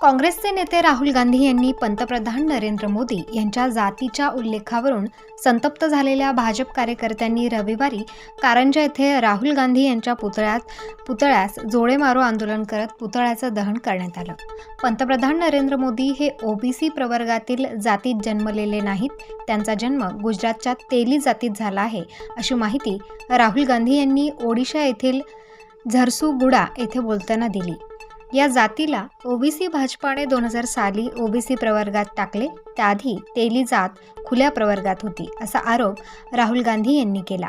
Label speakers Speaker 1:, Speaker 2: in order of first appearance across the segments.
Speaker 1: काँग्रेसचे नेते राहुल गांधी यांनी पंतप्रधान नरेंद्र मोदी यांच्या जातीच्या उल्लेखावरून संतप्त झालेल्या भाजप कार्यकर्त्यांनी रविवारी कारंजा येथे राहुल गांधी यांच्या पुतळ्यास जोडे मारो आंदोलन करत पुतळ्याचं दहन करण्यात आलं। पंतप्रधान नरेंद्र मोदी हे ओबीसी प्रवर्गातील जातीत जन्मलेले नाहीत, त्यांचा जन्म गुजरातच्या तेली जातीत झाला आहे, अशी माहिती राहुल गांधी यांनी ओडिशा येथील झरसुगुडा येथे बोलताना दिली। या जातीला ओबीसी भाजपाने 2000 साली ओबीसी प्रवर्गात टाकले, त्याआधी तेली जात खुल्या प्रवर्गात होती, असा आरोप राहुल गांधी यांनी केला।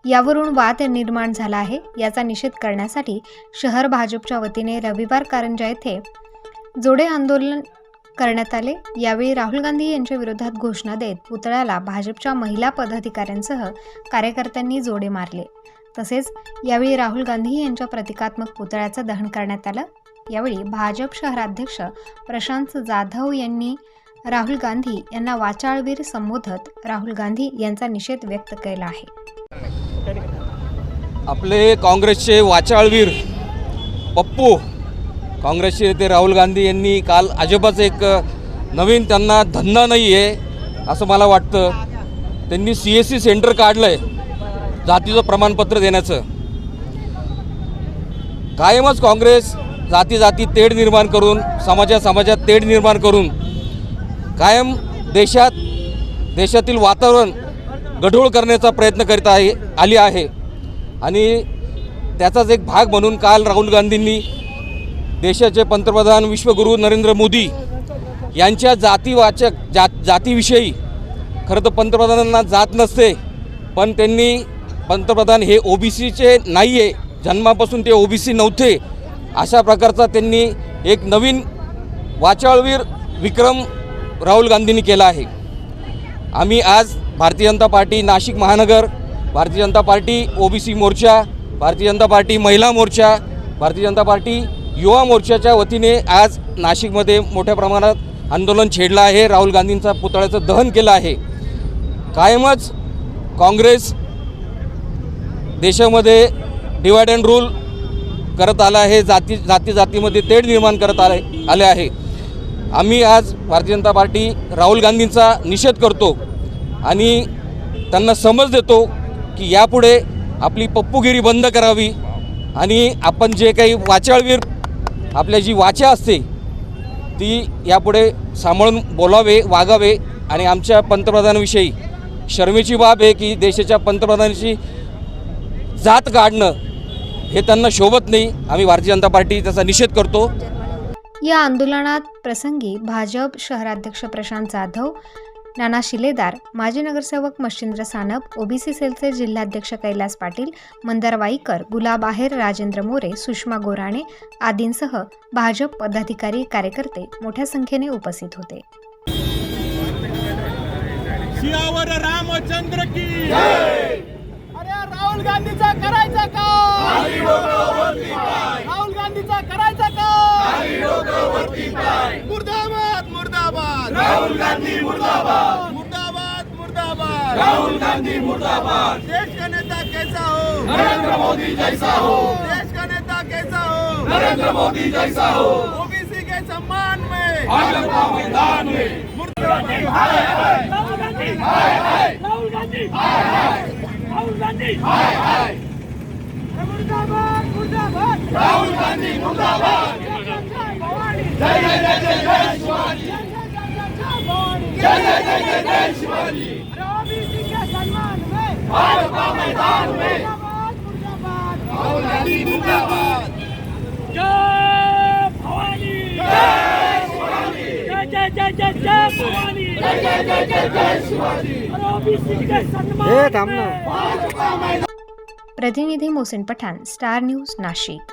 Speaker 1: यावरून वाद निर्माण झाला आहे। याचा निषेध करण्यासाठी शहर भाजपच्या वतीने रविवार कारंजा येथे जोडे आंदोलन करण्यात आले। यावेळी राहुल गांधी यांच्या विरोधात घोषणा देत पुतळ्याला भाजपच्या महिला पदाधिकाऱ्यांसह कार्यकर्त्यांनी जोडे मारले। तसेच यावेळी राहुल गांधी यांच्या प्रतिकात्मक पुतळ्याचं दहन करण्यात आलं। यावेळी भाजप शहराध्यक्ष प्रशांत जाधव यांनी राहुल गांधी यांना वाचाळवीर संबोधत राहुल गांधी यांचा निषेध व्यक्त केला आहे।
Speaker 2: आपले काँग्रेसचे वाचाळवीर पप्पू काँग्रेसचे नेते राहुल गांधी यांनी काल अजबच एक नवीन त्यांना धंदा नाही आहे असं मला वाटतं। त्यांनी CSC सेंटर काढलंय जातीचं प्रमाणपत्र देण्याचं। कायमच काँग्रेस जाती तेढ निर्माण करून समाजात तेढ निर्माण करून कायम देशातील वातावरण गढूळ करण्याचा प्रयत्न करीत आली आहे आणि त्याचाच एक भाग म्हणून काल राहुल गांधींनी देशाचे पंतप्रधान विश्वगुरू नरेंद्र मोदी यांच्या जातीविषयी खरं तर पंतप्रधानांना जात नसते, पण त्यांनी पंतप्रधान हे ओबीसीचे नाही आहे, जन्मापासून ते ओबीसी नव्हते, अशा प्रकारचा त्यांनी एक नवीन वाचाळवीर विक्रम राहुल गांधींनी केला आहे। आम्ही आज भारतीय जनता पार्टी नाशिक महानगर, भारतीय जनता पार्टी ओबीसी मोर्चा, भारतीय जनता पार्टी महिला मोर्चा, भारतीय जनता पार्टी युवा मोर्चाच्या वतीने आज नाशिकमध्ये मोठ्या प्रमाणात आंदोलन छेडलं आहे। राहुल गांधींचा पुतळ्याचं दहन केलं आहे। कायमच काँग्रेस देशामध्ये डिवाइड अँड रूल करत आला आहे, जातीमध्ये तेढ निर्माण करत आले आहे। आम्ही आज भारतीय जनता पार्टी राहुल गांधींचा निषेध करतो आणि त्यांना समज देतो की यापुढे आपली पप्पूगिरी बंद करावी आणि आपण जे काही वाचाळवीर आपल्या जी वाचा असते ती यापुढे सांभाळून बोलावे, वागावे। आणि आमच्या पंतप्रधानांविषयी शर्मेची बाब आहे की देशाच्या पंतप्रधानांची जात काढणं हे त्यांना शोभत नाही। आम्ही भारतीय जनता पार्टी त्याचा निषेध करतो।
Speaker 1: या आंदोलनात प्रसंगी भाजप शहराध्यक्ष प्रशांत जाधव, नाना शिलेदार, माजी नगरसेवक मच्छिंद्र सानप, ओबीसी सेलचे जिल्हाध्यक्ष कैलास पाटील, मंदार वाईकर, गुलाब आहेर, राजेंद्र मोरे, सुषमा गोराणे आदींसह भाजप पदाधिकारी कार्यकर्ते मोठ्या संख्येने उपस्थित होते।
Speaker 3: सियावर रामचंद्र की जय। अरे राहुल गांधीचा करायचा का? राहुल गांधीचा करायचा का? मुर्दाबाद मुर्दाबाद राहुल गांधी मुर्दाबाद, मुर्दाबाद मुर्दाबाद राहुल गांधी मुर्दाबाद। देश का नेता कैसा हो? नरेंद्र मोदी जैसा हो। देश का नेता कैसा हो? नरेंद्र मोदी जैसा हो। ओबीसी के सम्मान में भाजपा मैदान में मुर्दाबाद हाय हाय राहुल गांधी हाय हाय राहुल गांधी हाय हाय राहुल गांधी हाय हाय मुर्दाबाद मुर्दाबाद राहुल गांधी मुर्दाबाद। जय जय जय जय जय शिवाजी, जय जय जय जय जय शिवाजी। ओबीसी के सम्मान में भाजपा मैदान में मुर्दाबाद राहुल गांधी मुर्दाबाद। जय भवानी, जय शिवाजी, जय जय जय जय जय भवानी, जय जय जय जय जय शिवाजी। ओबीसी के सम्मान में भाजपा मैदान।
Speaker 1: प्रतिनिधी मोहसिन पठाण, स्टार न्यूज, नाशिक।